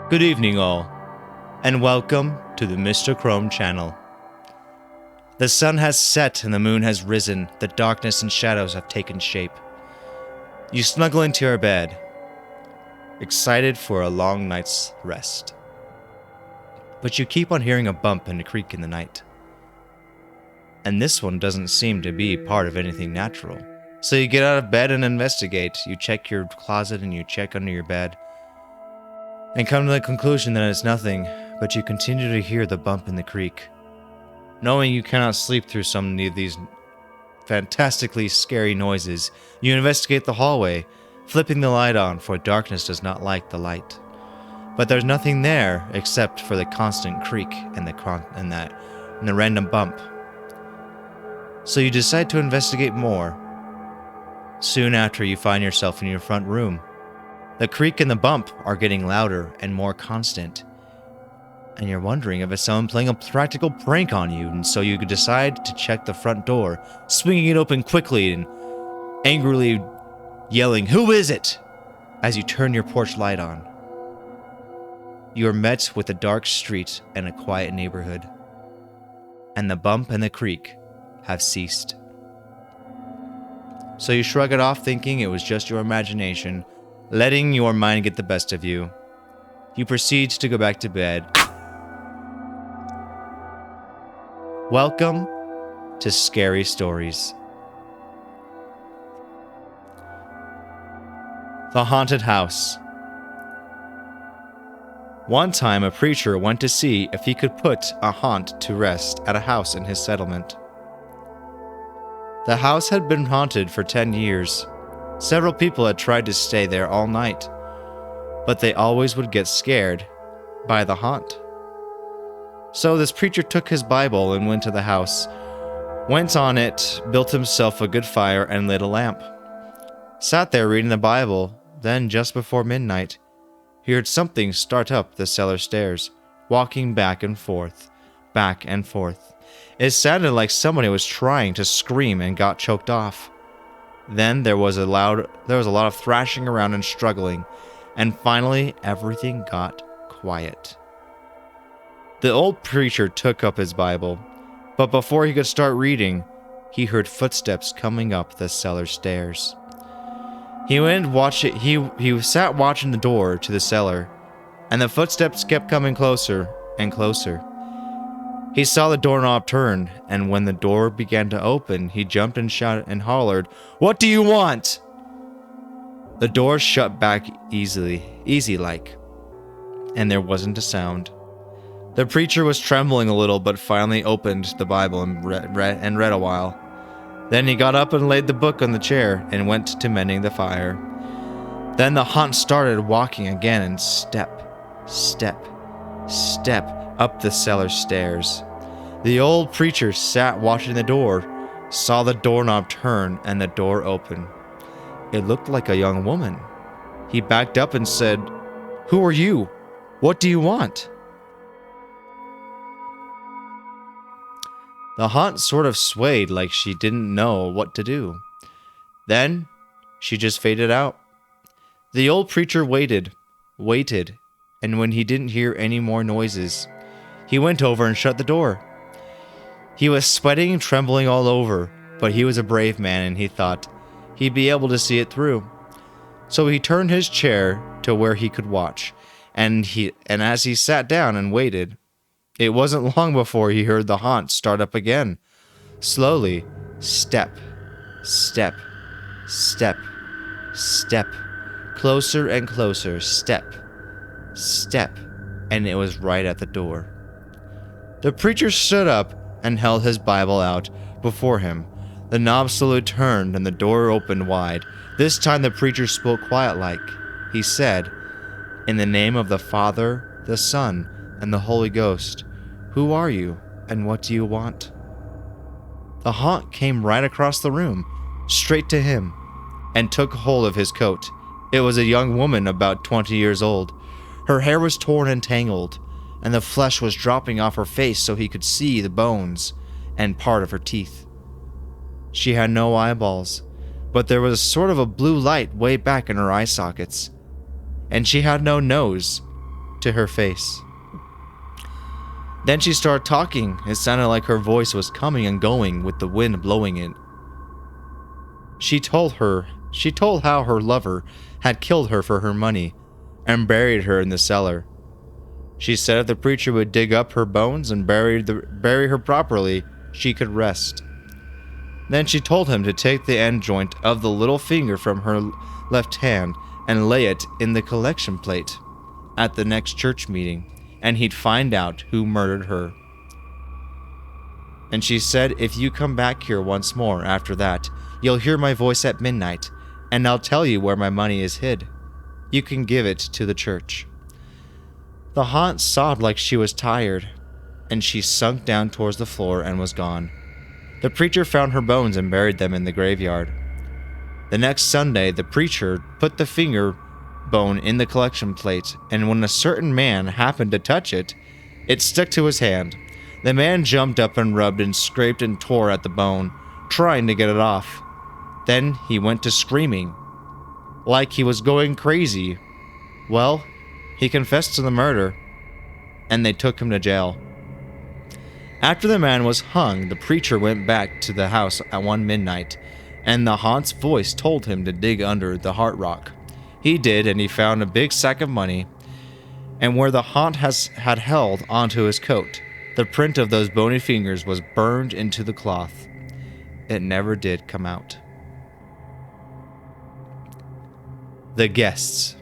Good evening, all, and welcome to the Mr. Chrome channel. The sun has set and the moon has risen, the darkness and shadows have taken shape. You snuggle into your bed, excited for a long night's rest. But you keep on hearing a bump and a creak in the night. And this one doesn't seem to be part of anything natural. So you get out of bed and investigate. You check your closet and you check under your bed, and come to the conclusion that it's nothing, but you continue to hear the bump and the creak. Knowing you cannot sleep through some of these fantastically scary noises, you investigate the hallway, flipping the light on, for darkness does not like the light. But there's nothing there except for the constant creak and the random bump. So you decide to investigate more. Soon after, you find yourself in your front room. The creak and the bump are getting louder and more constant, and you're wondering if it's someone playing a practical prank on you, and so you decide to check the front door, swinging it open quickly and angrily yelling, "Who is it?" as you turn your porch light on. You are met with a dark street and a quiet neighborhood, and the bump and the creak have ceased. So you shrug it off, thinking it was just your imagination, letting your mind get the best of you. You proceed to go back to bed. Welcome to Scary Stories. The Haunted House. One time, a preacher went to see if he could put a haunt to rest at a house in his settlement. The house had been haunted for 10 years. Several people had tried to stay there all night, but they always would get scared by the haunt. So this preacher took his Bible and went to the house, went on it, built himself a good fire, and lit a lamp. Sat there reading the Bible. Then, just before midnight, he heard something start up the cellar stairs, walking back and forth, back and forth. It sounded like somebody was trying to scream and got choked off. Then there was a lot of thrashing around and struggling, and finally everything got quiet. The old preacher took up his Bible, but before he could start reading, he heard footsteps coming up the cellar stairs. He went and watched it. He sat watching the door to the cellar, and the footsteps kept coming closer and closer. He saw the doorknob turn, and when the door began to open, he jumped and shouted and hollered, "What do you want?" The door shut back easy like, and there wasn't a sound. The preacher was trembling a little, but finally opened the Bible and read a while. Then he got up and laid the book on the chair and went to mending the fire. Then the haunt started walking again, and step, step, step up the cellar stairs. The old preacher sat watching the door, saw the doorknob turn and the door open. It looked like a young woman. He backed up and said, "Who are you? What do you want?" The haunt sort of swayed like she didn't know what to do. Then she just faded out. The old preacher waited, and when he didn't hear any more noises, he went over and shut the door. He was sweating and trembling all over, but he was a brave man and he thought he'd be able to see it through. So he turned his chair to where he could watch, and as he sat down and waited, it wasn't long before he heard the haunt start up again. Slowly, step, step, step, step, closer and closer, step, step, and it was right at the door. The preacher stood up and held his Bible out before him. The knob slowly turned and the door opened wide. This time the preacher spoke quiet-like. He said, "In the name of the Father, the Son, and the Holy Ghost, who are you and what do you want?" The haunt came right across the room, straight to him, and took hold of his coat. It was a young woman about 20 years old. Her hair was torn and tangled, and the flesh was dropping off her face so he could see the bones and part of her teeth. She had no eyeballs, but there was sort of a blue light way back in her eye sockets. And she had no nose, to her face. Then she started talking. It sounded like her voice was coming and going with the wind blowing it. She told how her lover had killed her for her money and buried her in the cellar. She said if the preacher would dig up her bones and bury her properly, she could rest. Then she told him to take the end joint of the little finger from her left hand and lay it in the collection plate at the next church meeting, and he'd find out who murdered her. And she said, if you come back here once more after that, you'll hear my voice at midnight, and I'll tell you where my money is hid. You can give it to the church. The haunt sobbed like she was tired, and she sunk down towards the floor and was gone. The preacher found her bones and buried them in the graveyard. The next Sunday, the preacher put the finger bone in the collection plate, and when a certain man happened to touch it, it stuck to his hand. The man jumped up and rubbed and scraped and tore at the bone, trying to get it off. Then he went to screaming, like he was going crazy. Well, he confessed to the murder, and they took him to jail. After the man was hung, the preacher went back to the house at 1 midnight, and the haunt's voice told him to dig under the heart rock. He did, and he found a big sack of money, and where the haunt had held onto his coat, the print of those bony fingers was burned into the cloth. It never did come out. The guests.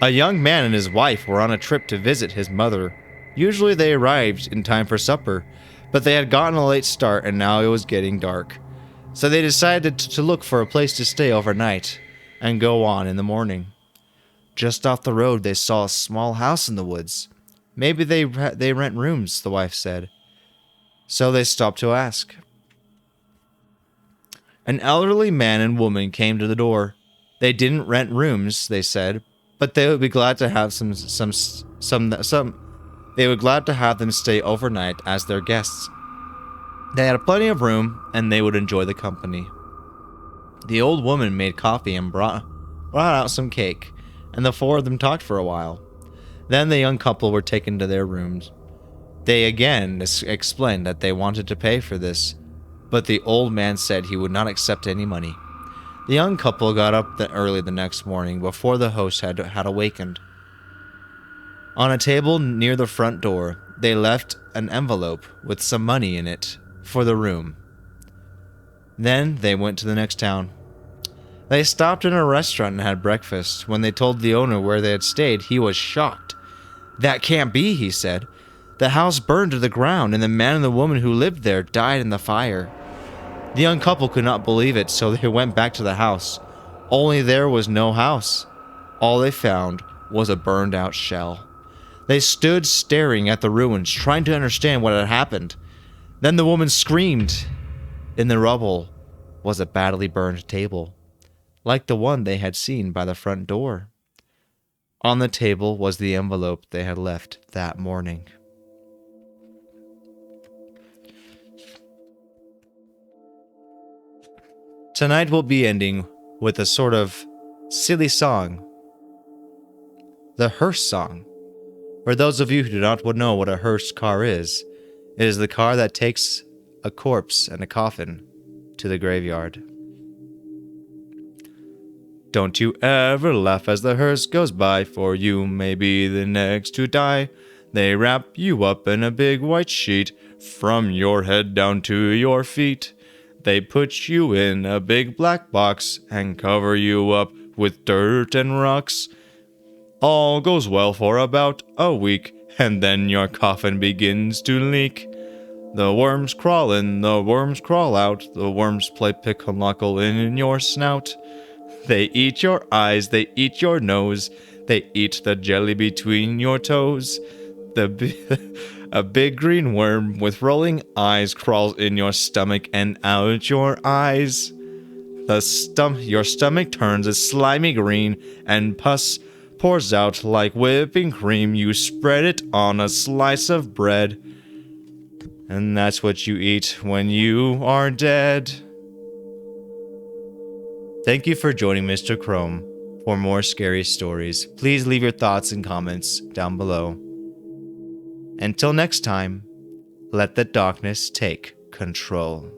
A young man and his wife were on a trip to visit his mother. Usually they arrived in time for supper, but they had gotten a late start and now it was getting dark. So they decided to look for a place to stay overnight and go on in the morning. Just off the road they saw a small house in the woods. Maybe they rent rooms, the wife said. So they stopped to ask. An elderly man and woman came to the door. They didn't rent rooms, they said, but they would be glad to have they would glad to have them stay overnight as their guests. They had plenty of room, and they would enjoy the company. The old woman made coffee and brought out some cake, and the four of them talked for a while. Then the young couple were taken to their rooms. They again explained that they wanted to pay for this, but the old man said he would not accept any money. The young couple got up early the next morning before the host had awakened. On a table near the front door, they left an envelope with some money in it for the room. Then they went to the next town. They stopped in a restaurant and had breakfast. When they told the owner where they had stayed, he was shocked. "That can't be," he said. "The house burned to the ground, and the man and the woman who lived there died in the fire." The young couple could not believe it, so they went back to the house. Only there was no house. All they found was a burned-out shell. They stood staring at the ruins, trying to understand what had happened. Then the woman screamed. In the rubble was a badly burned table, like the one they had seen by the front door. On the table was the envelope they had left that morning. Tonight we'll be ending with a sort of silly song. The hearse song. For those of you who do not know what a hearse car is, it is the car that takes a corpse and a coffin to the graveyard. Don't you ever laugh as the hearse goes by, for you may be the next to die. They wrap you up in a big white sheet, from your head down to your feet. They put you in a big black box and cover you up with dirt and rocks. All goes well for about a week, and then your coffin begins to leak. The worms crawl in, the worms crawl out, the worms play pick-a-lockle in your snout. They eat your eyes, they eat your nose, they eat the jelly between your toes. A big green worm with rolling eyes crawls in your stomach and out your eyes. Your stomach turns a slimy green, and pus pours out like whipping cream. You spread it on a slice of bread, and that's what you eat when you are dead. Thank you for joining Mr. Chrome for more scary stories. Please leave your thoughts and comments down below. Until next time, let the darkness take control.